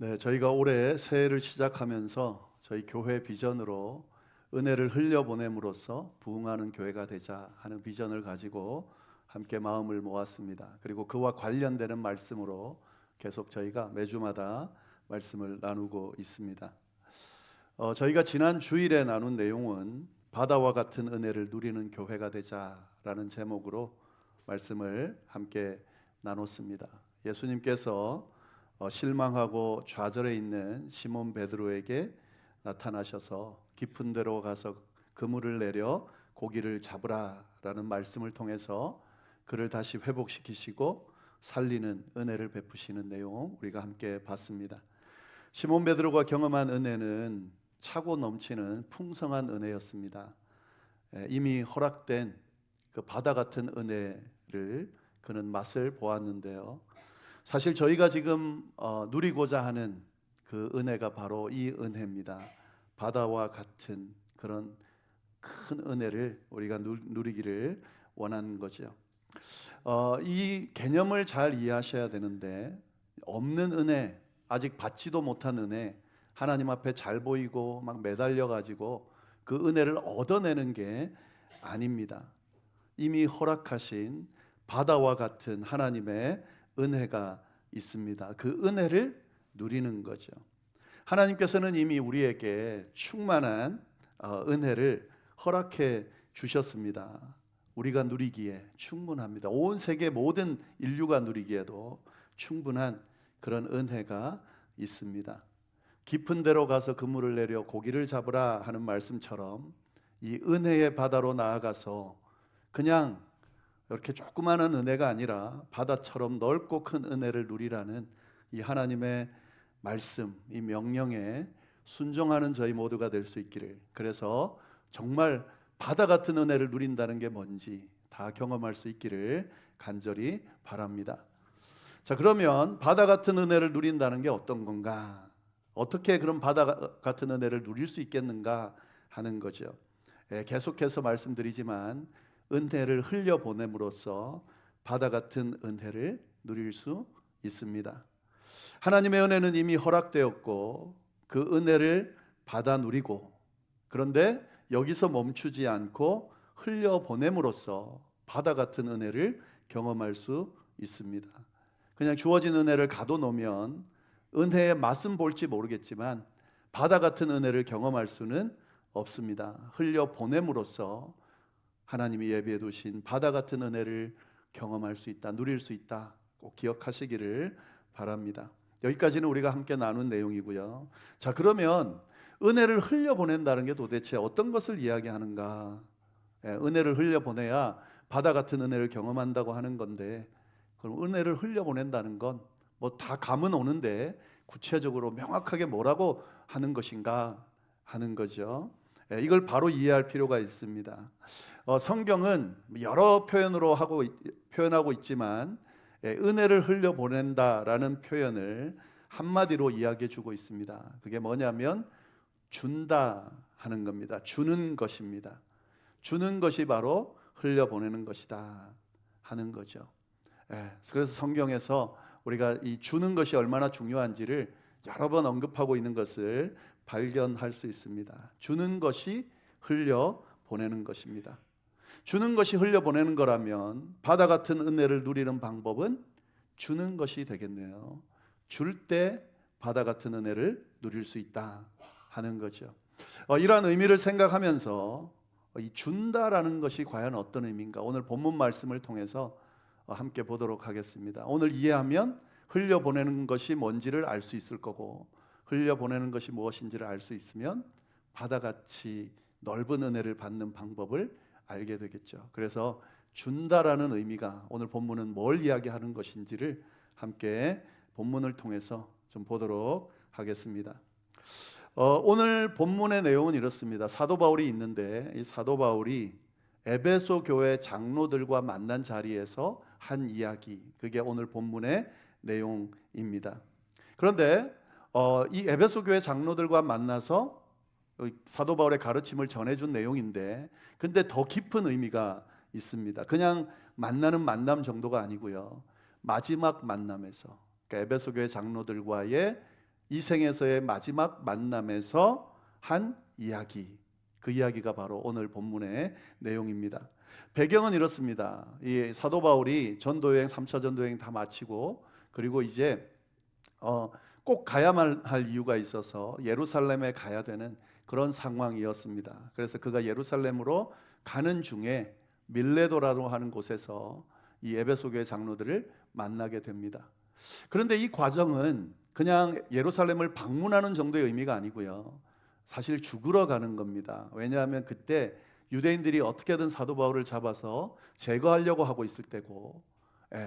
네, 저희가 올해 새해를 시작하면서 저희 교회 비전으로 은혜를 흘려보냄으로써 부흥하는 교회가 되자 하는 비전을 가지고 함께 마음을 모았습니다. 그리고 그와 관련되는 말씀으로 계속 저희가 매주마다 말씀을 나누고 있습니다. 저희가 지난 주일에 나눈 내용은 바다와 같은 은혜를 누리는 교회가 되자라는 제목으로 말씀을 함께 나눴습니다. 예수님께서 실망하고 좌절해 있는 시몬 베드로에게 나타나셔서 깊은 데로 가서 그물을 내려 고기를 잡으라라는 말씀을 통해서 그를 다시 회복시키시고 살리는 은혜를 베푸시는 내용 우리가 함께 봤습니다. 시몬 베드로가 경험한 은혜는 차고 넘치는 풍성한 은혜였습니다. 이미 허락된 그 바다 같은 은혜를 그는 맛을 보았는데요. 사실 저희가 지금 누리고자 하는 그 은혜가 바로 이 은혜입니다. 바다와 같은 그런 큰 은혜를 우리가 누리기를 원하는 거죠. 이 개념을 잘 이해하셔야 되는데, 없는 은혜, 아직 받지도 못한 은혜, 하나님 앞에 잘 보이고 막 매달려 가지고 그 은혜를 얻어내는 게 아닙니다. 이미 허락하신 바다와 같은 하나님의 은혜가 있습니다. 그 은혜를 누리는 거죠. 하나님께서는 이미 우리에게 충만한 은혜를 허락해 주셨습니다. 우리가 누리기에 충분합니다. 온 세계 모든 인류가 누리기에도 충분한 그런 은혜가 있습니다. 깊은 데로 가서 그물을 내려 고기를 잡으라 하는 말씀처럼 이 은혜의 바다로 나아가서 그냥 이렇게 조그마한 은혜가 아니라 바다처럼 넓고 큰 은혜를 누리라는 이 하나님의 말씀, 이 명령에 순종하는 저희 모두가 될 수 있기를, 그래서 정말 바다 같은 은혜를 누린다는 게 뭔지 다 경험할 수 있기를 간절히 바랍니다. 자, 그러면 바다 같은 은혜를 누린다는 게 어떤 건가? 어떻게 그런 바다 같은 은혜를 누릴 수 있겠는가 하는 거죠. 계속해서 말씀드리지만 은혜를 흘려보냄으로써 바다 같은 은혜를 누릴 수 있습니다. 하나님의 은혜는 이미 허락되었고 그 은혜를 받아 누리고, 그런데 여기서 멈추지 않고 흘려보냄으로써 바다 같은 은혜를 경험할 수 있습니다. 그냥 주어진 은혜를 가둬놓으면 은혜의 맛은 볼지 모르겠지만 바다 같은 은혜를 경험할 수는 없습니다. 흘려보냄으로써 하나님이 예비해 두신 바다 같은 은혜를 경험할 수 있다, 누릴 수 있다, 꼭 기억하시기를 바랍니다. 여기까지는 우리가 함께 나눈 내용이고요. 자, 그러면 은혜를 흘려보낸다는 게 도대체 어떤 것을 이야기하는가? 은혜를 흘려보내야 바다 같은 은혜를 경험한다고 하는 건데, 그럼 은혜를 흘려보낸다는 건 뭐 다 감은 오는데 구체적으로 명확하게 뭐라고 하는 것인가 하는 거죠. 이걸 바로 이해할 필요가 있습니다. 성경은 여러 표현으로 표현하고 있지만 은혜를 흘려보낸다라는 표현을 한마디로 이야기해 주고 있습니다. 그게 뭐냐면 준다 하는 겁니다. 주는 것입니다. 주는 것이 바로 흘려보내는 것이다 하는 거죠. 그래서 성경에서 우리가 이 주는 것이 얼마나 중요한지를 여러 번 언급하고 있는 것을 발견할 수 있습니다. 주는 것이 흘려보내는 것입니다. 주는 것이 흘려보내는 거라면 바다 같은 은혜를 누리는 방법은 주는 것이 되겠네요. 줄 때 바다 같은 은혜를 누릴 수 있다 하는 거죠. 이러한 의미를 생각하면서 이 준다라는 것이 과연 어떤 의미인가, 오늘 본문 말씀을 통해서 함께 보도록 하겠습니다. 오늘 이해하면 흘려보내는 것이 뭔지를 알 수 있을 거고, 흘려보내는 것이 무엇인지를 알 수 있으면 바다같이 넓은 은혜를 받는 방법을 알게 되겠죠. 그래서 준다라는 의미가 오늘 본문은 뭘 이야기하는 것인지를 함께 본문을 통해서 좀 보도록 하겠습니다. 오늘 본문의 내용은 이렇습니다. 사도 바울이 있는데 이 사도 바울이 에베소 교회 장로들과 만난 자리에서 한 이야기, 그게 오늘 본문의 내용입니다. 그런데 이 에베소 교회 장로들과 만나서 사도 바울의 가르침을 전해준 내용인데, 근데 더 깊은 의미가 있습니다. 그냥 만나는 만남 정도가 아니고요, 마지막 만남에서, 그러니까 에베소 교회 장로들과의 이 생에서의 마지막 만남에서 한 이야기, 그 이야기가 바로 오늘 본문의 내용입니다. 배경은 이렇습니다. 이 사도 바울이 전도여행 3차 전도여행 다 마치고 그리고 이제 꼭 가야만 할 이유가 있어서 예루살렘에 가야 되는 그런 상황이었습니다. 그래서 그가 예루살렘으로 가는 중에 밀레도라고 하는 곳에서 이 에베소 교회 장로들을 만나게 됩니다. 그런데 이 과정은 그냥 예루살렘을 방문하는 정도의 의미가 아니고요. 사실 죽으러 가는 겁니다. 왜냐하면 그때 유대인들이 어떻게든 사도 바울을 잡아서 제거하려고 하고 있을 때고,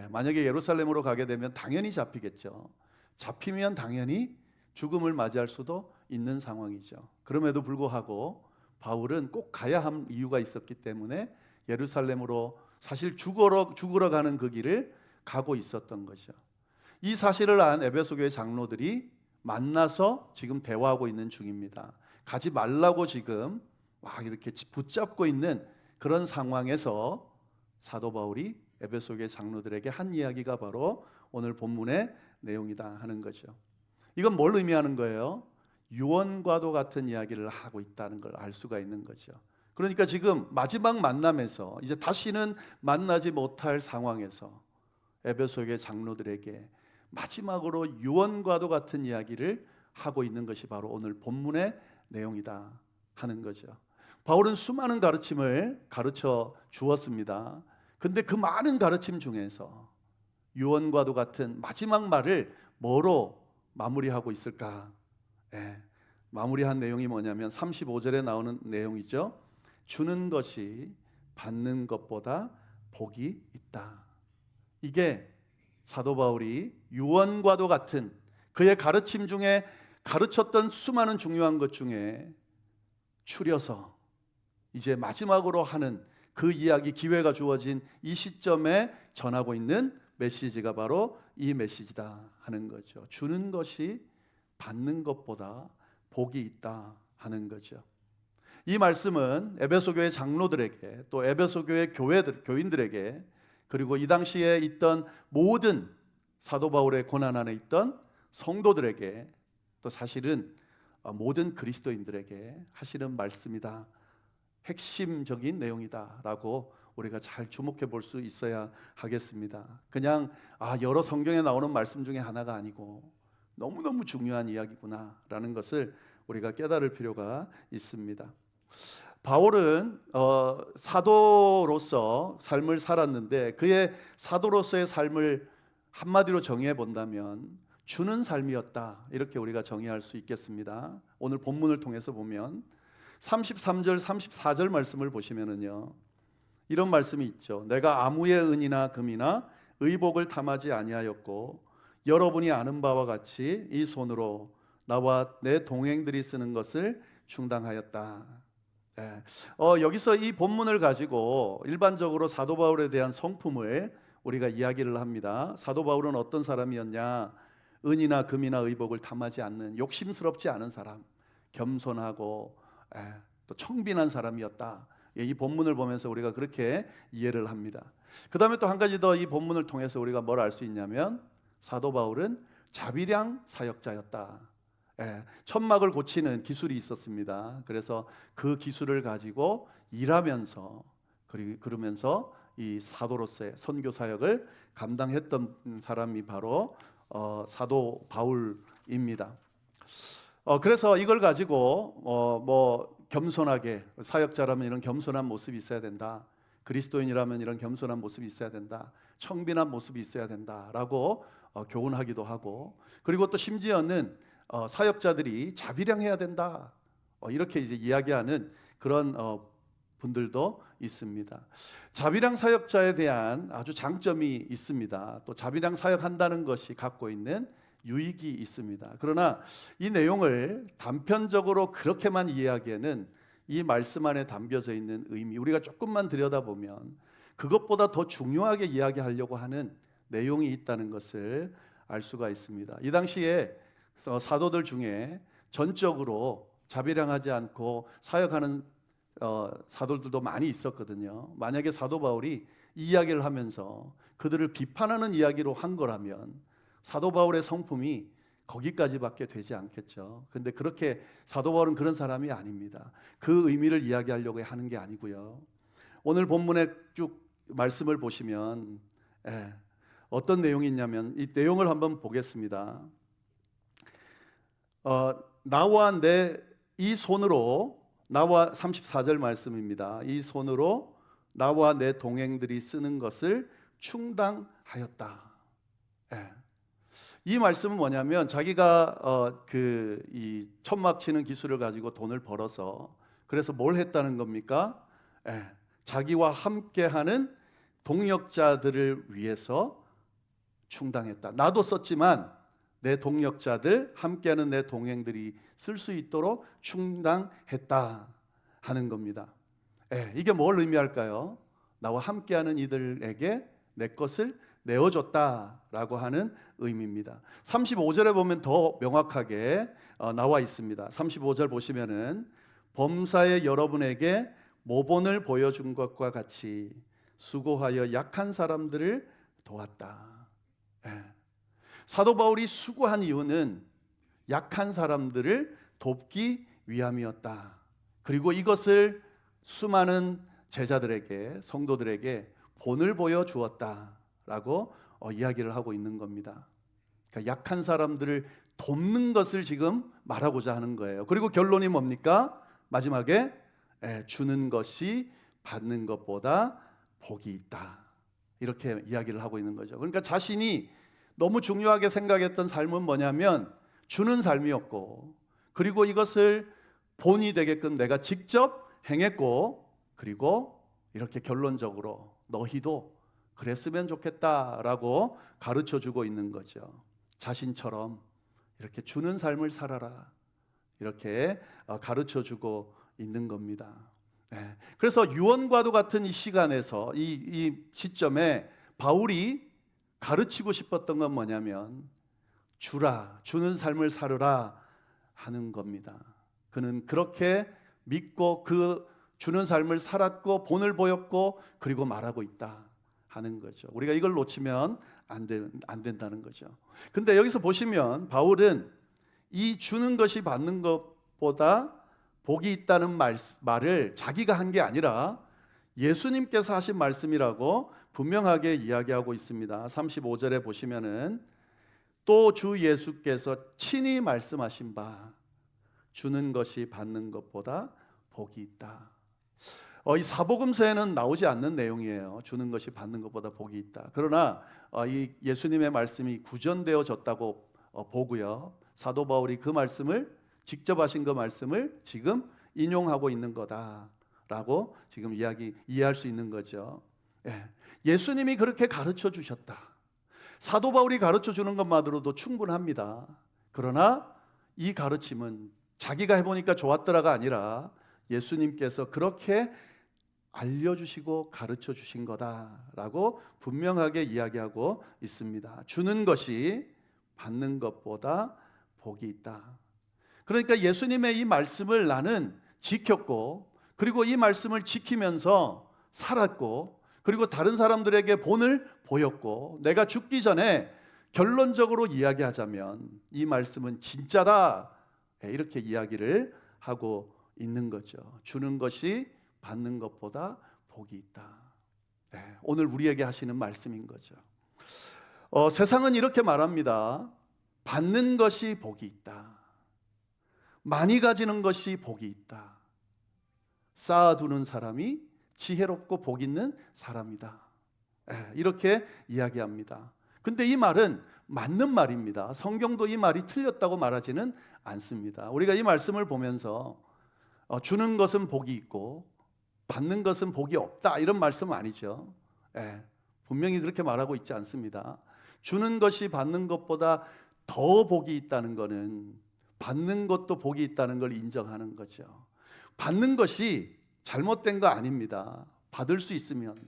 만약에 예루살렘으로 가게 되면 당연히 잡히겠죠. 잡히면 당연히 죽음을 맞이할 수도 있는 상황이죠. 그럼에도 불구하고 바울은 꼭 가야 할 이유가 있었기 때문에 예루살렘으로 사실 죽으러 가는 그 길을 가고 있었던 거죠. 이 사실을 안 에베소 교회 장로들이 만나서 지금 대화하고 있는 중입니다. 가지 말라고 지금 막 이렇게 붙잡고 있는 그런 상황에서 사도 바울이 에베소 교회 장로들에게 한 이야기가 바로 오늘 본문의 내용이다 하는 거죠. 이건 뭘 의미하는 거예요? 유언과도 같은 이야기를 하고 있다는 걸 알 수가 있는 거죠. 그러니까 지금 마지막 만남에서 이제 다시는 만나지 못할 상황에서 에베소 교회 장로들에게 마지막으로 유언과도 같은 이야기를 하고 있는 것이 바로 오늘 본문의 내용이다 하는 거죠. 바울은 수많은 가르침을 가르쳐 주었습니다. 근데 그 많은 가르침 중에서 유언과도 같은 마지막 말을 뭐로 마무리하고 있을까? 마무리한 내용이 뭐냐면 35절에 나오는 내용이죠. 주는 것이 받는 것보다 복이 있다. 이게 사도 바울이 유언과도 같은 그의 가르침 중에 가르쳤던 수많은 중요한 것 중에 추려서 이제 마지막으로 하는 그 이야기, 기회가 주어진 이 시점에 전하고 있는 메시지가 바로 이 메시지다 하는 거죠. 주는 것이 받는 것보다 복이 있다 하는 거죠. 이 말씀은 에베소 교회 장로들에게 또 에베소 교회 교인들에게 그리고 이 당시에 있던 모든 사도 바울의 고난 안에 있던 성도들에게 또 사실은 모든 그리스도인들에게 하시는 말씀이다. 핵심적인 내용이다라고 우리가 잘 주목해 볼 수 있어야 하겠습니다. 그냥 여러 성경에 나오는 말씀 중에 하나가 아니고 너무너무 중요한 이야기구나라는 것을 우리가 깨달을 필요가 있습니다. 바울은 사도로서 삶을 살았는데 그의 사도로서의 삶을 한마디로 정의해 본다면 주는 삶이었다, 이렇게 우리가 정의할 수 있겠습니다. 오늘 본문을 통해서 보면 33절 34절 말씀을 보시면은요, 이런 말씀이 있죠. 내가 아무의 은이나 금이나 의복을 탐하지 아니하였고 여러분이 아는 바와 같이 이 손으로 나와 내 동행들이 쓰는 것을 충당하였다. 여기서 이 본문을 가지고 일반적으로 사도 바울에 대한 성품을 우리가 이야기를 합니다. 사도 바울은 어떤 사람이었냐? 은이나 금이나 의복을 탐하지 않는, 욕심스럽지 않은 사람, 겸손하고 또 청빈한 사람이었다. 이 본문을 보면서 우리가 그렇게 이해를 합니다. 그 다음에 또 한 가지 더 이 본문을 통해서 우리가 뭘 알 수 있냐면 사도 바울은 자비량 사역자였다. 천막을 고치는 기술이 있었습니다. 그래서 그 기술을 가지고 일하면서 그러면서 이 사도로서의 선교 사역을 감당했던 사람이 바로 사도 바울입니다. 그래서 이걸 가지고 뭐 겸손하게, 사역자라면 이런 겸손한 모습이 있어야 된다, 그리스도인이라면 이런 겸손한 모습이 있어야 된다, 청빈한 모습이 있어야 된다라고 교훈하기도 하고, 그리고 또 심지어는 사역자들이 자비량해야 된다, 이렇게 이제 이야기하는 그런 분들도 있습니다. 자비량 사역자에 대한 아주 장점이 있습니다. 또 자비량 사역한다는 것이 갖고 있는 유익이 있습니다. 그러나 이 내용을 단편적으로 그렇게만 이해하기에는 이 말씀 안에 담겨져 있는 의미, 우리가 조금만 들여다보면 그것보다 더 중요하게 이야기하려고 하는 내용이 있다는 것을 알 수가 있습니다. 이 당시에 사도들 중에 전적으로 자비량하지 않고 사역하는 사도들도 많이 있었거든요. 만약에 사도 바울이 이 이야기를 하면서 그들을 비판하는 이야기로 한 거라면 사도 바울의 성품이 거기까지밖에 되지 않겠죠. 근데 그렇게 사도 바울은 그런 사람이 아닙니다. 그 의미를 이야기하려고 하는 게 아니고요. 오늘 본문에 쭉 말씀을 보시면 어떤 내용이 있냐면 이 내용을 한번 보겠습니다. 나와 내 이 손으로, 나와 34절 말씀입니다. 이 손으로 나와 내 동행들이 쓰는 것을 충당하였다. 이 말씀은 뭐냐면 자기가 이 천막 치는 기술을 가지고 돈을 벌어서 그래서 뭘 했다는 겁니까? 자기와 함께하는 동역자들을 위해서 충당했다. 나도 썼지만 내 동역자들, 함께하는 내 동행들이 쓸 수 있도록 충당했다 하는 겁니다. 이게 뭘 의미할까요? 나와 함께하는 이들에게 내 것을 내어줬다라고 하는 의미입니다. 35절에 보면 더 명확하게 나와 있습니다. 35절 보시면은 범사에 여러분에게 모본을 보여준 것과 같이 수고하여 약한 사람들을 도왔다. 사도 바울이 수고한 이유는 약한 사람들을 돕기 위함이었다. 그리고 이것을 수많은 제자들에게, 성도들에게 본을 보여주었다라고 이야기를 하고 있는 겁니다. 그러니까 약한 사람들을 돕는 것을 지금 말하고자 하는 거예요. 그리고 결론이 뭡니까? 마지막에 주는 것이 받는 것보다 복이 있다. 이렇게 이야기를 하고 있는 거죠. 그러니까 자신이 너무 중요하게 생각했던 삶은 뭐냐면 주는 삶이었고, 그리고 이것을 본이 되게끔 내가 직접 행했고, 그리고 이렇게 결론적으로 너희도 그랬으면 좋겠다라고 가르쳐주고 있는 거죠. 자신처럼 이렇게 주는 삶을 살아라, 이렇게 가르쳐주고 있는 겁니다. 그래서 유언과도 같은 이 시간에서 이 시점에 바울이 가르치고 싶었던 건 뭐냐면 주라, 주는 삶을 살으라 하는 겁니다. 그는 그렇게 믿고 그 주는 삶을 살았고 본을 보였고 그리고 말하고 있다 하는 거죠. 우리가 이걸 놓치면 안 된다는 거죠. 근데 여기서 보시면 바울은 이 주는 것이 받는 것보다 복이 있다는 말을 자기가 한 게 아니라 예수님께서 하신 말씀이라고 분명하게 이야기하고 있습니다. 35절에 보시면은 또 주 예수께서 친히 말씀하신 바 주는 것이 받는 것보다 복이 있다. 이 사복음서에는 나오지 않는 내용이에요. 주는 것이 받는 것보다 복이 있다. 그러나 이 예수님의 말씀이 구전되어졌다고 보고요. 사도 바울이 그 말씀을 직접 하신 그 말씀을 지금 인용하고 있는 거다라고 지금 이해할 수 있는 거죠. 예수님이 그렇게 가르쳐 주셨다. 사도 바울이 가르쳐 주는 것만으로도 충분합니다. 그러나 이 가르침은 자기가 해보니까 좋았더라가 아니라 예수님께서 그렇게 알려주시고 가르쳐 주신 거다라고 분명하게 이야기하고 있습니다. 주는 것이 받는 것보다 복이 있다. 그러니까 예수님의 이 말씀을 나는 지켰고, 그리고 이 말씀을 지키면서 살았고, 그리고 다른 사람들에게 본을 보였고, 내가 죽기 전에 결론적으로 이야기하자면 이 말씀은 진짜다, 이렇게 이야기를 하고 있는 거죠. 주는 것이 받는 것보다 복이 있다. 오늘 우리에게 하시는 말씀인 거죠. 세상은 이렇게 말합니다. 받는 것이 복이 있다. 많이 가지는 것이 복이 있다. 쌓아두는 사람이 지혜롭고 복 있는 사람이다. 이렇게 이야기합니다. 근데 이 말은 맞는 말입니다. 성경도 이 말이 틀렸다고 말하지는 않습니다. 우리가 이 말씀을 보면서 주는 것은 복이 있고 받는 것은 복이 없다, 이런 말씀은 아니죠. 분명히 그렇게 말하고 있지 않습니다. 주는 것이 받는 것보다 더 복이 있다는 것은 받는 것도 복이 있다는 걸 인정하는 거죠. 받는 것이 잘못된 거 아닙니다. 받을 수 있으면,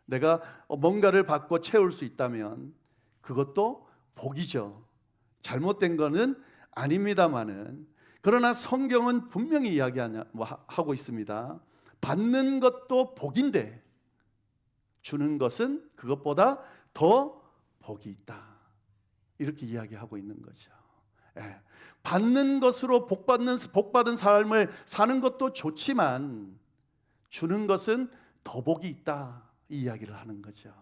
내가 뭔가를 받고 채울 수 있다면 그것도 복이죠. 잘못된 거는 아닙니다만은, 그러나 성경은 분명히 이야기하고 있습니다. 받는 것도 복인데 주는 것은 그것보다 더 복이 있다. 이렇게 이야기하고 있는 거죠. 예. 받는 것으로 복받은 삶을 사는 것도 좋지만 주는 것은 더 복이 있다, 이 이야기를 하는 거죠.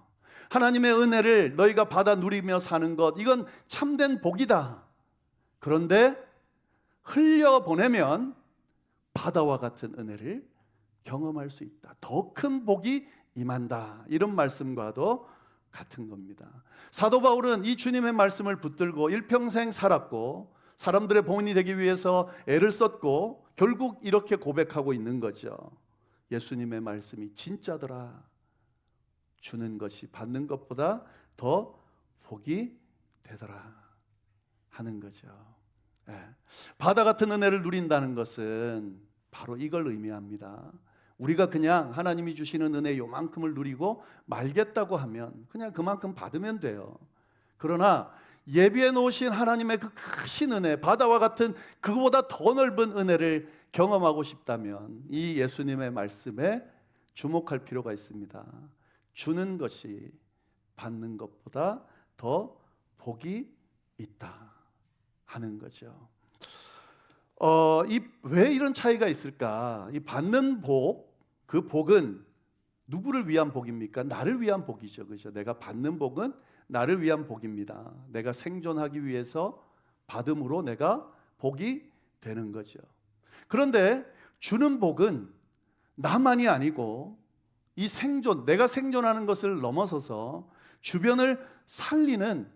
하나님의 은혜를 너희가 받아 누리며 사는 것, 이건 참된 복이다. 그런데 흘려보내면 바다와 같은 은혜를 경험할 수 있다. 더 큰 복이 임한다. 이런 말씀과도 같은 겁니다. 사도 바울은 이 주님의 말씀을 붙들고 일평생 살았고 사람들의 본이 되기 위해서 애를 썼고 결국 이렇게 고백하고 있는 거죠. 예수님의 말씀이 진짜더라. 주는 것이 받는 것보다 더 복이 되더라 하는 거죠. 예. 바다 같은 은혜를 누린다는 것은 바로 이걸 의미합니다. 우리가 그냥 하나님이 주시는 은혜 요만큼을 누리고 말겠다고 하면 그냥 그만큼 받으면 돼요. 그러나 예비해 놓으신 하나님의 그 크신 은혜, 바다와 같은 그보다 더 넓은 은혜를 경험하고 싶다면 이 예수님의 말씀에 주목할 필요가 있습니다. 주는 것이 받는 것보다 더 복이 있다 하는 거죠. 왜 이런 차이가 있을까? 이 받는 복, 그 복은 누구를 위한 복입니까? 나를 위한 복이죠. 그죠? 내가 받는 복은 나를 위한 복입니다. 내가 생존하기 위해서 받음으로 내가 복이 되는 거죠. 그런데 주는 복은 나만이 아니고 이 생존, 내가 생존하는 것을 넘어서서 주변을 살리는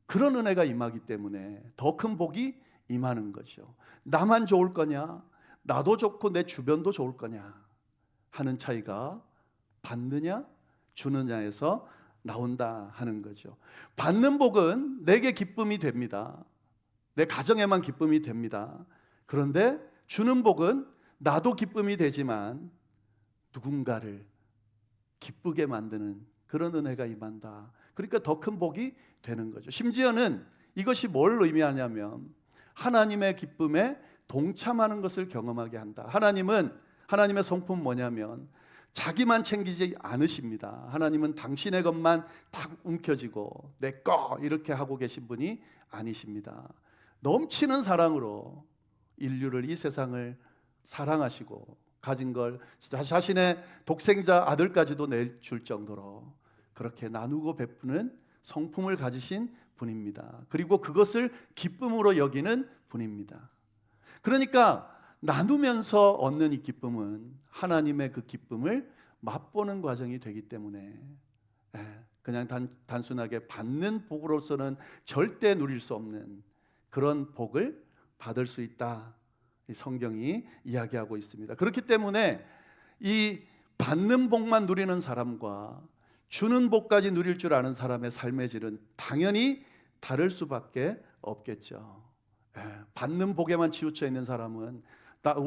그런 은혜가 임하기 때문에 더 큰 복이 임하는 거죠. 나만 좋을 거냐, 나도 좋고 내 주변도 좋을 거냐 하는 차이가 받느냐 주느냐에서 나온다 하는 거죠. 받는 복은 내게 기쁨이 됩니다. 내 가정에만 기쁨이 됩니다. 그런데 주는 복은 나도 기쁨이 되지만 누군가를 기쁘게 만드는 그런 은혜가 임한다. 그러니까 더 큰 복이 되는 거죠. 심지어는 이것이 뭘 의미하냐면 하나님의 기쁨에 동참하는 것을 경험하게 한다. 하나님의 성품은 뭐냐면 자기만 챙기지 않으십니다. 하나님은 당신의 것만 탁 움켜쥐고 내 거 이렇게 하고 계신 분이 아니십니다. 넘치는 사랑으로 인류를, 이 세상을 사랑하시고 가진 걸 자신의 독생자 아들까지도 내줄 정도로 그렇게 나누고 베푸는 성품을 가지신 분입니다. 그리고 그것을 기쁨으로 여기는 분입니다. 그러니까 나누면서 얻는 이 기쁨은 하나님의 그 기쁨을 맛보는 과정이 되기 때문에 그냥 단순하게 받는 복으로서는 절대 누릴 수 없는 그런 복을 받을 수 있다. 이 성경이 이야기하고 있습니다. 그렇기 때문에 이 받는 복만 누리는 사람과 주는 복까지 누릴 줄 아는 사람의 삶의 질은 당연히 다를 수밖에 없겠죠. 받는 복에만 치우쳐 있는 사람은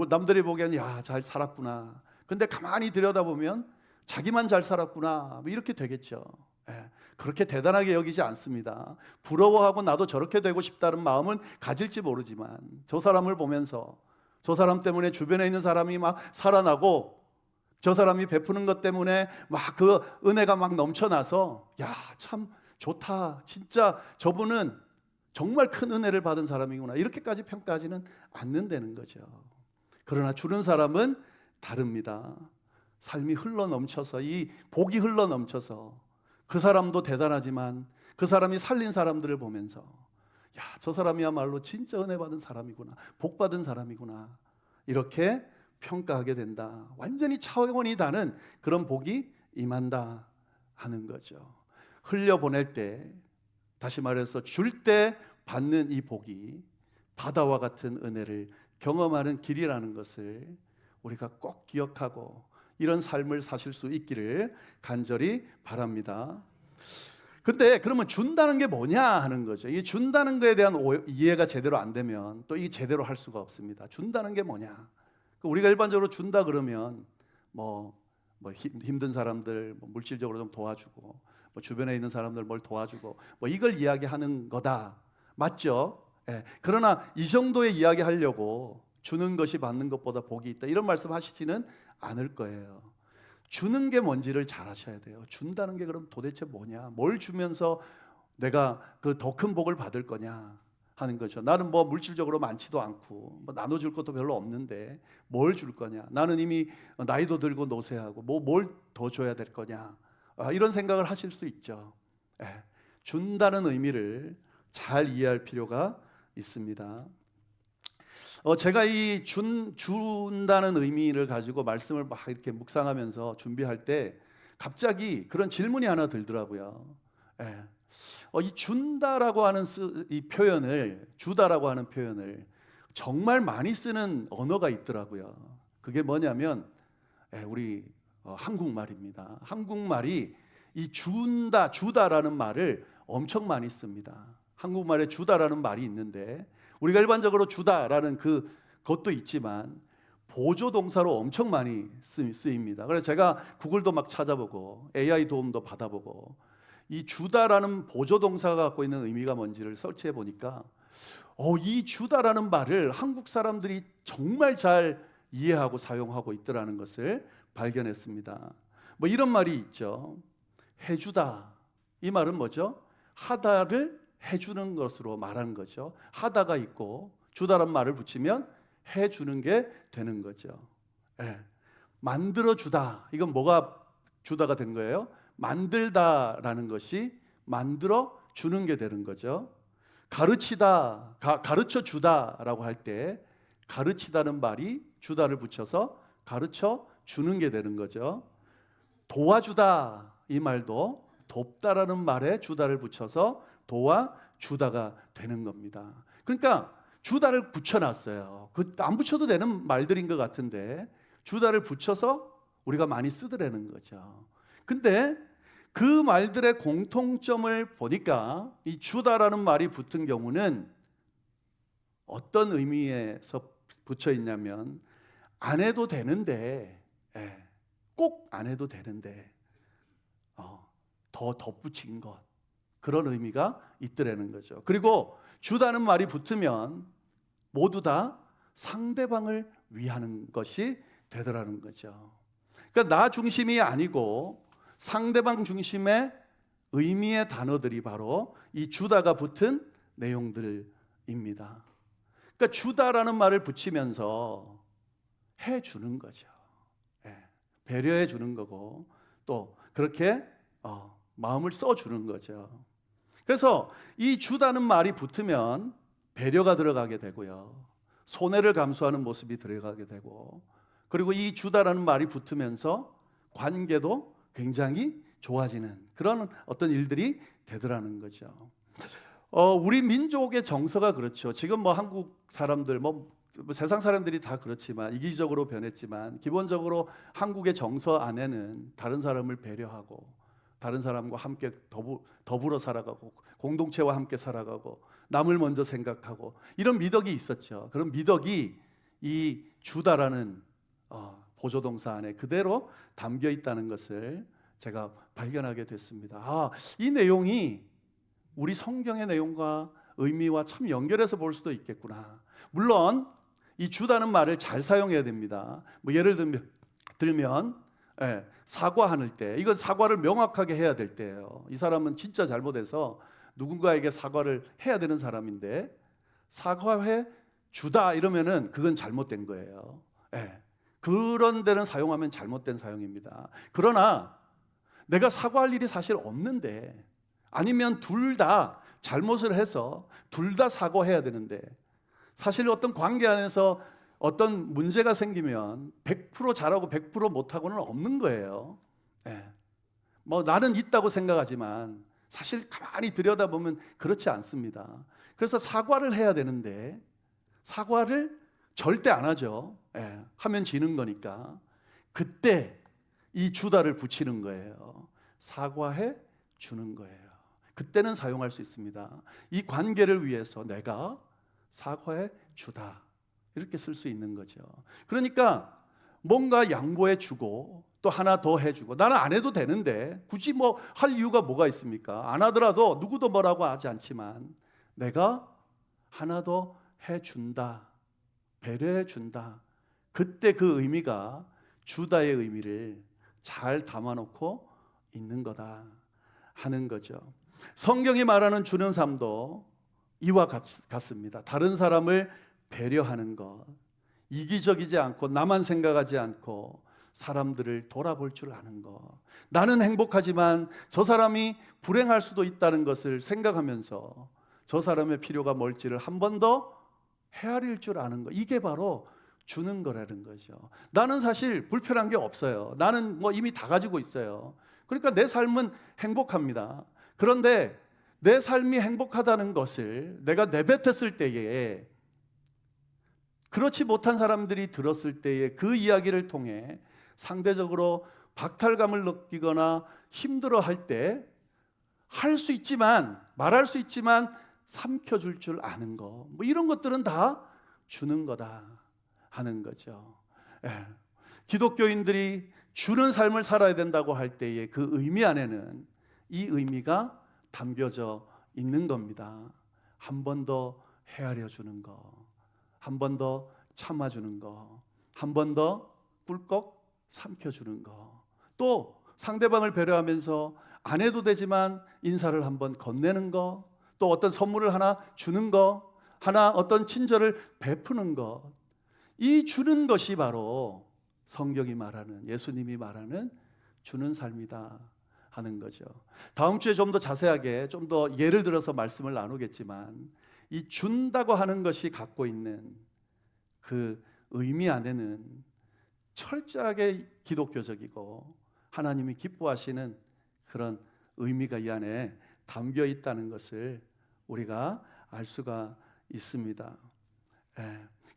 남들이 보기에는 야, 잘 살았구나. 근데 가만히 들여다보면 자기만 잘 살았구나. 뭐 이렇게 되겠죠. 그렇게 대단하게 여기지 않습니다. 부러워하고 나도 저렇게 되고 싶다는 마음은 가질지 모르지만 저 사람을 보면서 저 사람 때문에 주변에 있는 사람이 막 살아나고 저 사람이 베푸는 것 때문에 막 그 은혜가 막 넘쳐나서 야, 참 좋다. 진짜 저분은 정말 큰 은혜를 받은 사람이구나. 이렇게까지 평가하지는 않는다는 거죠. 그러나 주는 사람은 다릅니다. 삶이 흘러 넘쳐서 이 복이 흘러 넘쳐서 그 사람도 대단하지만 그 사람이 살린 사람들을 보면서 야, 저 사람이야말로 진짜 은혜 받은 사람이구나. 복 받은 사람이구나. 이렇게 평가하게 된다. 완전히 차원이 다른 그런 복이 임한다 하는 거죠. 흘려보낼 때, 다시 말해서 줄 때 받는 이 복이 바다와 같은 은혜를 경험하는 길이라는 것을 우리가 꼭 기억하고 이런 삶을 사실 수 있기를 간절히 바랍니다. 근데 그러면 준다는 게 뭐냐 하는 거죠. 이 준다는 거에 대한 이해가 제대로 안 되면 또 이 제대로 할 수가 없습니다. 준다는 게 뭐냐? 우리가 일반적으로 준다 그러면 뭐 힘든 사람들 물질적으로 좀 도와주고 주변에 있는 사람들 뭘 도와주고 이걸 이야기하는 거다. 맞죠? 그러나 이 정도의 이야기하려고 주는 것이 받는 것보다 복이 있다 이런 말씀 하시지는 않을 거예요. 주는 게 뭔지를 잘 아셔야 돼요. 준다는 게 그럼 도대체 뭐냐? 뭘 주면서 내가 그 더 큰 복을 받을 거냐 하는 거죠. 나는 뭐 물질적으로 많지도 않고 뭐 나눠줄 것도 별로 없는데 뭘 줄 거냐. 나는 이미 나이도 들고 노쇠하고 뭐 뭘 더 줘야 될 거냐. 이런 생각을 하실 수 있죠. 준다는 의미를 잘 이해할 필요가 있습니다. 제가 이 준다는 의미를 가지고 말씀을 막 이렇게 묵상하면서 준비할 때 갑자기 그런 질문이 하나 들더라고요. 이 준다라고 하는 이 표현을, 주다라고 하는 표현을 정말 많이 쓰는 언어가 있더라고요. 그게 뭐냐면 우리 한국말입니다. 한국말이 이 준다, 주다라는 말을 엄청 많이 씁니다. 한국말에 주다라는 말이 있는데 우리가 일반적으로 주다라는 그것도 있지만 보조 동사로 엄청 많이 쓰입니다. 그래서 제가 구글도 막 찾아보고 AI 도움도 받아보고 이 주다라는 보조 동사가 갖고 있는 의미가 뭔지를 설치해 보니까 이 주다라는 말을 한국 사람들이 정말 잘 이해하고 사용하고 있더라는 것을 발견했습니다. 뭐 이런 말이 있죠. 해주다. 이 말은 뭐죠? 하다를 해주는 것으로 말하는 거죠. 하다가 있고 주다란 말을 붙이면 해주는 게 되는 거죠. 만들어주다. 이건 뭐가 주다가 된 거예요? 만들다라는 것이 만들어 주는 게 되는 거죠. 가르치다, 가르쳐 주다라고 할 때 가르치다는 말이 주다를 붙여서 가르쳐 주는 게 되는 거죠. 도와주다, 이 말도 돕다라는 말에 주다를 붙여서 도와주다가 되는 겁니다. 그러니까 주다를 붙여놨어요. 안 붙여도 되는 말들인 것 같은데 주다를 붙여서 우리가 많이 쓰더라는 거죠. 근데 그 말들의 공통점을 보니까 이 주다라는 말이 붙은 경우는 어떤 의미에서 붙여 있냐면 안 해도 되는데, 꼭 안 해도 되는데 더 덧붙인 것, 그런 의미가 있더라는 거죠. 그리고 주다는 말이 붙으면 모두 다 상대방을 위하는 것이 되더라는 거죠. 그러니까 나 중심이 아니고 상대방 중심의 의미의 단어들이 바로 이 주다가 붙은 내용들입니다. 그러니까 주다라는 말을 붙이면서 해주는 거죠. 배려해 주는 거고 또 그렇게 마음을 써주는 거죠. 그래서 이 주다는 말이 붙으면 배려가 들어가게 되고요. 손해를 감수하는 모습이 들어가게 되고, 그리고 이 주다라는 말이 붙으면서 관계도 굉장히 좋아지는 그런 어떤 일들이 되더라는 거죠. 우리 민족의 정서가 그렇죠. 지금 뭐 한국 사람들, 뭐 세상 사람들이 다 그렇지만 이기적으로 변했지만 기본적으로 한국의 정서 안에는 다른 사람을 배려하고 다른 사람과 함께 더불어 살아가고 공동체와 함께 살아가고 남을 먼저 생각하고 이런 미덕이 있었죠. 그런 미덕이 이 주다라는 보조동사 안에 그대로 담겨 있다는 것을 제가 발견하게 됐습니다. 이 내용이 우리 성경의 내용과 의미와 참 연결해서 볼 수도 있겠구나. 물론 이 주다는 말을 잘 사용해야 됩니다. 뭐 예를 들면 사과할 때, 이건 사과를 명확하게 해야 될 때예요. 이 사람은 진짜 잘못해서 누군가에게 사과를 해야 되는 사람인데 사과해 주다 이러면은 그건 잘못된 거예요. 그런 데는 사용하면 잘못된 사용입니다. 그러나 내가 사과할 일이 사실 없는데, 아니면 둘 다 잘못을 해서 둘 다 사과해야 되는데, 사실 어떤 관계 안에서 어떤 문제가 생기면 100% 잘하고 100% 못하고는 없는 거예요. 뭐 나는 있다고 생각하지만 사실 가만히 들여다보면 그렇지 않습니다. 그래서 사과를 해야 되는데 사과를 절대 안 하죠. 하면 지는 거니까. 그때 이 주다를 붙이는 거예요. 사과해 주는 거예요. 그때는 사용할 수 있습니다. 이 관계를 위해서 내가 사과해 주다, 이렇게 쓸 수 있는 거죠. 그러니까 뭔가 양보해 주고 또 하나 더 해주고, 나는 안 해도 되는데 굳이 뭐 할 이유가 뭐가 있습니까? 안 하더라도 누구도 뭐라고 하지 않지만 내가 하나 더 해준다, 배려해 준다, 그때 그 의미가 주다의 의미를 잘 담아놓고 있는 거다 하는 거죠. 성경이 말하는 주는 삶도 이와 같습니다. 다른 사람을 배려하는 것, 이기적이지 않고 나만 생각하지 않고 사람들을 돌아볼 줄 아는 것, 나는 행복하지만 저 사람이 불행할 수도 있다는 것을 생각하면서 저 사람의 필요가 뭘지를 한 번 더 헤아릴 줄 아는 것, 이게 바로 주는 거라는 거죠. 나는 사실 불편한 게 없어요. 나는 이미 다 가지고 있어요. 그러니까 내 삶은 행복합니다. 그런데 내 삶이 행복하다는 것을 내가 내뱉었을 때에, 그렇지 못한 사람들이 들었을 때에 그 이야기를 통해 상대적으로 박탈감을 느끼거나 힘들어할 때 할 수 있지만, 말할 수 있지만 삼켜줄 줄 아는 거, 이런 것들은 다 주는 거다 하는 거죠. 기독교인들이 주는 삶을 살아야 된다고 할 때에 그 의미 안에는 이 의미가 담겨져 있는 겁니다. 한 번 더 헤아려 주는 거, 한 번 더 참아주는 거, 한 번 더 꿀꺽 삼켜주는 거, 또 상대방을 배려하면서 안 해도 되지만 인사를 한번 건네는 거, 또 어떤 선물을 하나 주는 거, 하나 어떤 친절을 베푸는 것, 이 주는 것이 바로 성경이 말하는, 예수님이 말하는 주는 삶이다 하는 거죠. 다음 주에 좀 더 자세하게, 좀 더 예를 들어서 말씀을 나누겠지만, 이 준다고 하는 것이 갖고 있는 그 의미 안에는 철저하게 기독교적이고 하나님이 기뻐하시는 그런 의미가 이 안에 담겨 있다는 것을 우리가 알 수가 있습니다.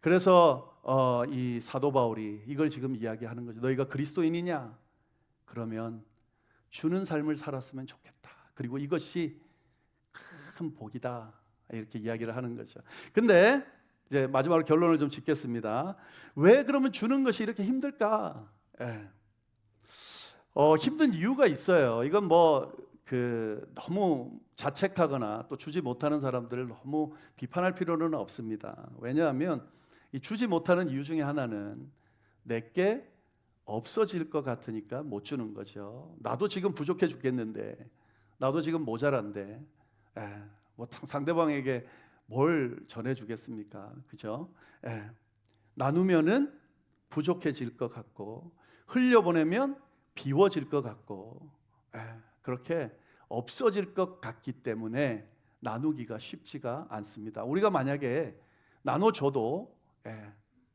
그래서 이 사도 바울이 이걸 지금 이야기하는 거죠. 너희가 그리스도인이냐? 그러면 주는 삶을 살았으면 좋겠다. 그리고 이것이 큰 복이다. 이렇게 이야기를 하는 거죠. 근데 이제 마지막으로 결론을 좀 짓겠습니다. 왜 그러면 주는 것이 이렇게 힘들까? 힘든 이유가 있어요. 이건 너무 자책하거나 또 주지 못하는 사람들을 너무 비판할 필요는 없습니다. 왜냐하면 이 주지 못하는 이유 중에 하나는 내게 없어질 것 같으니까 못 주는 거죠. 나도 지금 부족해 죽겠는데, 나도 지금 모자란데, 상대방에게 뭘 전해주겠습니까? 그죠? 나누면은 부족해질 것 같고, 흘려보내면 비워질 것 같고, 그렇게 없어질 것 같기 때문에 나누기가 쉽지가 않습니다. 우리가 만약에 나눠줘도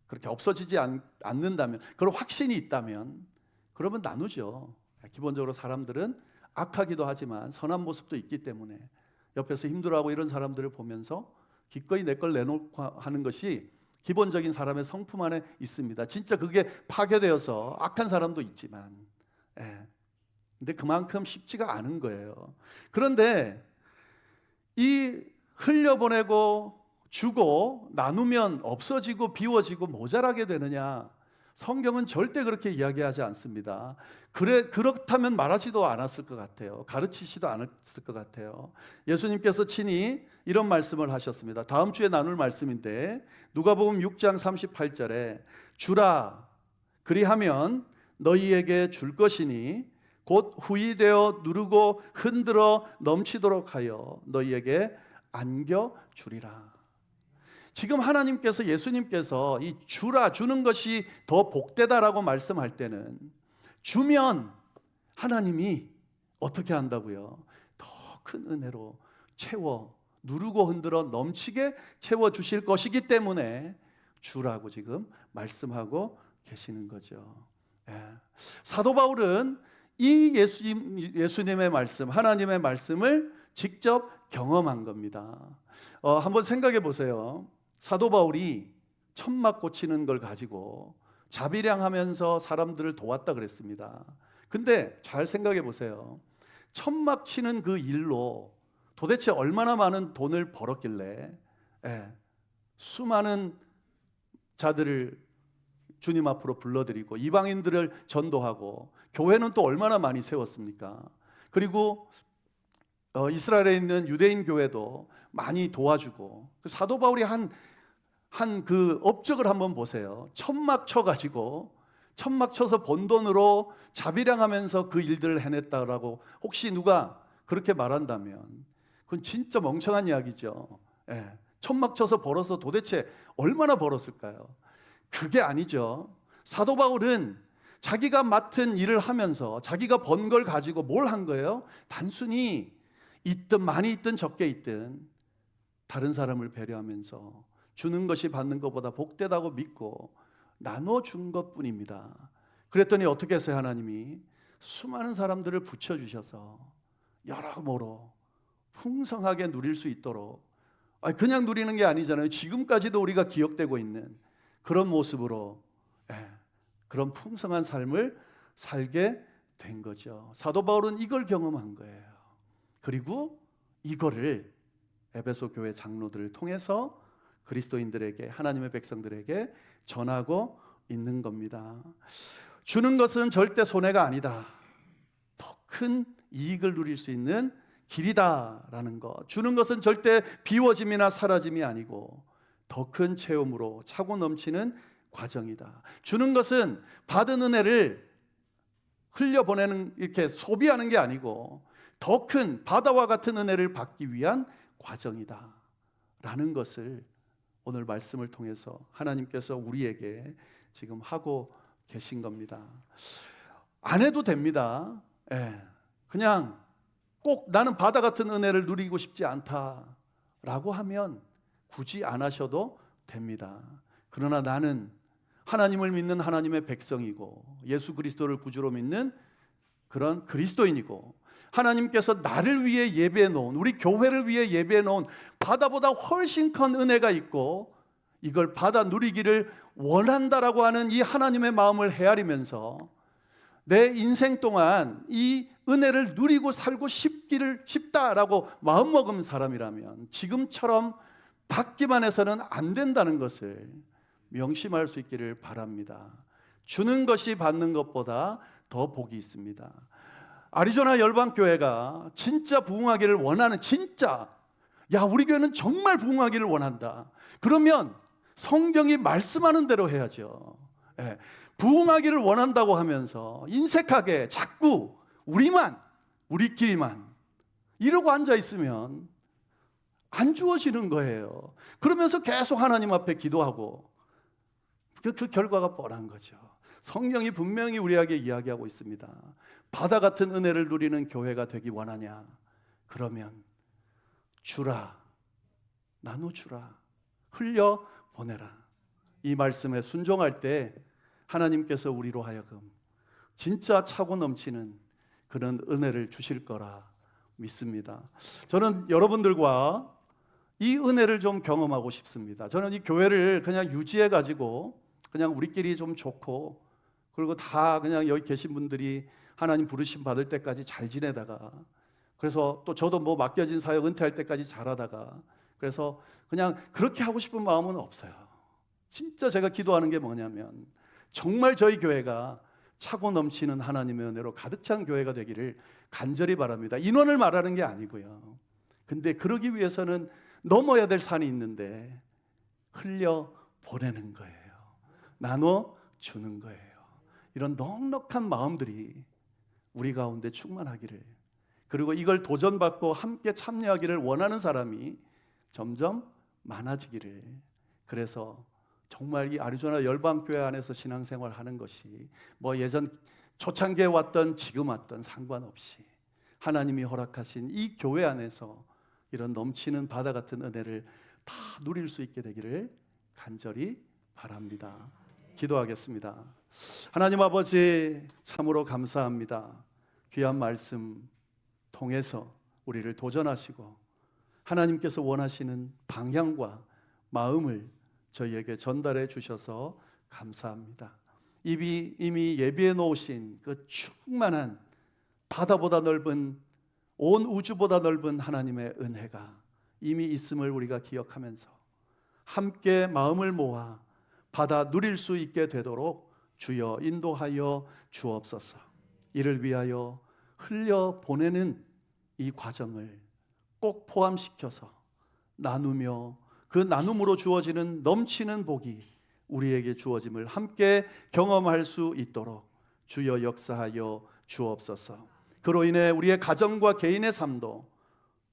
그렇게 없어지지 않는다면, 그런 확신이 있다면 그러면 나누죠. 기본적으로 사람들은 악하기도 하지만 선한 모습도 있기 때문에 옆에서 힘들어하고 이런 사람들을 보면서 기꺼이 내 걸 내놓고 하는 것이 기본적인 사람의 성품 안에 있습니다. 진짜 그게 파괴되어서 악한 사람도 있지만, 근데 그만큼 쉽지가 않은 거예요. 그런데 이 흘려보내고 주고 나누면 없어지고 비워지고 모자라게 되느냐? 성경은 절대 그렇게 이야기하지 않습니다. 그렇다면 말하지도 않았을 것 같아요. 가르치지도 않았을 것 같아요. 예수님께서 친히 이런 말씀을 하셨습니다. 다음 주에 나눌 말씀인데 누가복음 6장 38절에 주라 그리하면 너희에게 줄 것이니 곧 후이되어 누르고 흔들어 넘치도록 하여 너희에게 안겨 주리라. 지금 하나님께서, 예수님께서 이 주는 것이 더 복되다라고 말씀할 때는 주면 하나님이 어떻게 한다고요? 더 큰 은혜로 채워 누르고 흔들어 넘치게 채워 주실 것이기 때문에 주라고 지금 말씀하고 계시는 거죠. 사도 바울은 이 예수님의 말씀, 하나님의 말씀을 직접 경험한 겁니다. 한번 생각해 보세요. 사도 바울이 천막 고치는 걸 가지고 자비량하면서 사람들을 도왔다 그랬습니다. 근데 잘 생각해 보세요. 천막 치는 그 일로 도대체 얼마나 많은 돈을 벌었길래 수많은 자들을 주님 앞으로 불러들이고 이방인들을 전도하고 교회는 또 얼마나 많이 세웠습니까? 그리고 이스라엘에 있는 유대인 교회도 많이 도와주고, 사도 바울이 한 그 업적을 한번 보세요. 천막 쳐가지고 천막 쳐서 번 돈으로 자비량하면서 그 일들을 해냈다라고 혹시 누가 그렇게 말한다면 그건 진짜 멍청한 이야기죠. 예. 천막 쳐서 벌어서 도대체 얼마나 벌었을까요? 그게 아니죠. 사도 바울은 자기가 맡은 일을 하면서 자기가 번 걸 가지고 뭘 한 거예요? 단순히 있든 많이 있든 적게 있든 다른 사람을 배려하면서 주는 것이 받는 것보다 복되다고 믿고 나눠준 것뿐입니다. 그랬더니 어떻게 했어요? 하나님이 수많은 사람들을 붙여주셔서 여러모로 풍성하게 누릴 수 있도록, 그냥 누리는 게 아니잖아요. 지금까지도 우리가 기억되고 있는 그런 모습으로 그런 풍성한 삶을 살게 된 거죠. 사도 바울은 이걸 경험한 거예요. 그리고 이거를 에베소 교회 장로들을 통해서 그리스도인들에게, 하나님의 백성들에게 전하고 있는 겁니다. 주는 것은 절대 손해가 아니다. 더 큰 이익을 누릴 수 있는 길이다라는 것. 주는 것은 절대 비워짐이나 사라짐이 아니고 더 큰 체험으로 차고 넘치는 과정이다. 주는 것은 받은 은혜를 흘려보내는, 이렇게 소비하는 게 아니고 더 큰 바다와 같은 은혜를 받기 위한 과정이다 라는 것을 오늘 말씀을 통해서 하나님께서 우리에게 지금 하고 계신 겁니다. 안 해도 됩니다. 그냥 꼭 나는 바다 같은 은혜를 누리고 싶지 않다라고 하면 굳이 안 하셔도 됩니다. 그러나 나는 하나님을 믿는 하나님의 백성이고 예수 그리스도를 구주로 믿는 그런 그리스도인이고 하나님께서 나를 위해 예배해 놓은, 우리 교회를 위해 예배해 놓은 바다보다 훨씬 큰 은혜가 있고 이걸 받아 누리기를 원한다라고 하는 이 하나님의 마음을 헤아리면서 내 인생 동안 이 은혜를 누리고 살고 싶다라고 마음먹은 사람이라면 지금처럼 받기만 해서는 안 된다는 것을 명심할 수 있기를 바랍니다. 주는 것이 받는 것보다 더 복이 있습니다. 아리조나 열방교회가 진짜 부흥하기를 원하는, 진짜 우리 교회는 정말 부흥하기를 원한다. 그러면 성경이 말씀하는 대로 해야죠. 부흥하기를 원한다고 하면서 인색하게 자꾸 우리끼리만 이러고 앉아 있으면 안 주어지는 거예요. 그러면서 계속 하나님 앞에 기도하고 그 결과가 뻔한 거죠. 성경이 분명히 우리에게 이야기하고 있습니다. 바다 같은 은혜를 누리는 교회가 되기 원하냐? 그러면 주라, 나눠주라, 흘려보내라. 이 말씀에 순종할 때 하나님께서 우리로 하여금 진짜 차고 넘치는 그런 은혜를 주실 거라 믿습니다. 저는 여러분들과 이 은혜를 좀 경험하고 싶습니다. 저는 이 교회를 그냥 유지해가지고 그냥 우리끼리 좀 좋고, 그리고 다 그냥 여기 계신 분들이 하나님 부르심 받을 때까지 잘 지내다가, 그래서 또 저도 뭐 맡겨진 사역 은퇴할 때까지 잘하다가, 그래서 그냥 그렇게 하고 싶은 마음은 없어요. 진짜 제가 기도하는 게 뭐냐면 정말 저희 교회가 차고 넘치는 하나님의 은혜로 가득 찬 교회가 되기를 간절히 바랍니다. 인원을 말하는 게 아니고요. 근데 그러기 위해서는 넘어야 될 산이 있는데 흘려 보내는 거예요. 나눠 주는 거예요. 이런 넉넉한 마음들이 우리 가운데 충만하기를, 그리고 이걸 도전받고 함께 참여하기를 원하는 사람이 점점 많아지기를, 그래서 정말 이 아리조나 열방교회 안에서 신앙생활 하는 것이 뭐 예전 초창기에 왔던 지금 왔던 상관없이 하나님이 허락하신 이 교회 안에서 이런 넘치는 바다 같은 은혜를 다 누릴 수 있게 되기를 간절히 바랍니다. 기도하겠습니다. 하나님 아버지, 참으로 감사합니다. 귀한 말씀 통해서 우리를 도전하시고 하나님께서 원하시는 방향과 마음을 저희에게 전달해 주셔서 감사합니다. 이미 예비해 놓으신 그 충만한 바다보다 넓은, 온 우주보다 넓은 하나님의 은혜가 이미 있음을 우리가 기억하면서 함께 마음을 모아 받아 누릴 수 있게 되도록 주여 인도하여 주옵소서. 이를 위하여 흘려 보내는 이 과정을 꼭 포함시켜서 나누며 그 나눔으로 주어지는 넘치는 복이 우리에게 주어짐을 함께 경험할 수 있도록 주여 역사하여 주옵소서. 그로 인해 우리의 가정과 개인의 삶도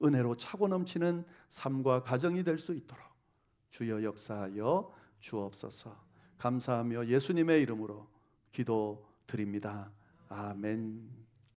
은혜로 차고 넘치는 삶과 가정이 될 수 있도록 주여 역사하여 주옵소서. 감사하며 예수님의 이름으로 기도드립니다. 아멘.